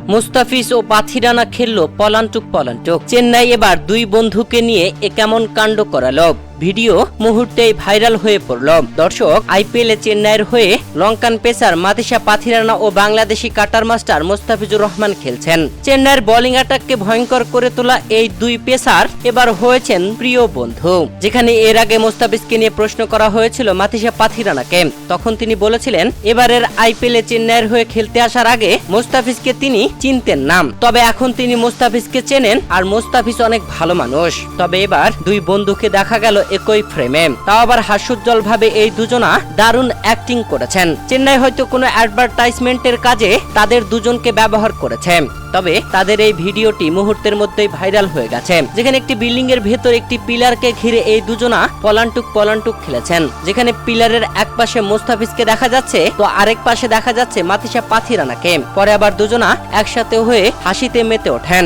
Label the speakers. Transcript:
Speaker 1: মুস্তাফিজ ও পাথিরানা খেললো পলান্টুক। চেন্নাই এবার দুই বন্ধুকে নিয়ে এ কেমন কাণ্ড করালো। ভিডিও মুহূর্তেই ভাইরাল হয়ে পড়ল। দর্শক, আইপিএলে চেন্নাইয়ের হয়ে লঙ্কান পেসার মাতিসা পাথিরানা ও বাংলাদেশি কাটার মাস্টার মুস্তাফিজুর রহমান খেলছেন। চেন্নাইয়ের বোলিং অ্যাটাককে ভয়ঙ্কর করে তোলা এই দুই পেসার এবার হয়েছেন প্রিয় বন্ধু। যেখানে এর আগে মুস্তাফিজকে নিয়ে প্রশ্ন করা হয়েছিল মাতিসা পাথিরানাকে, তখন তিনি বলেছিলেন এবারের আইপিএলে চেন্নাইয়ের হয়ে খেলতে আসার আগে মুস্তাফিজকে তিনি চিনতেন না, তবে এখন তিনি মুস্তাফিজকে চেনেন আর মুস্তাফিজ অনেক ভালো মানুষ। তবে এবার দুই বন্ধুকে দেখা গেল একই ফ্রেমে, তাও আবার হাস্যোজ্জ্বল ভাবে এই দুজনা দারুণ অ্যাক্টিং করেছেন। চেন্নাই হয়তো কোনো অ্যাডভার্টাইজমেন্টের কাজে তাদের দুজনকে ব্যবহার করেছে, তবে তাদের এই ভিডিওটি মুহূর্তের মধ্যেই ভাইরাল হয়ে গেছে। যেখানে একটি বিল্ডিং এর ভেতর একটি পিলারকে ঘিরে এই দুজনা পলান্টুক খেলেছেন। যেখানে পিলারের এক পাশে মুস্তাফিজকে দেখা যাচ্ছে তো আরেক পাশে দেখা যাচ্ছে মাতিসা পাথিরানাকে। পরে আবার দুজনা একসাথে হয়ে হাসিতে মেতে ওঠেন।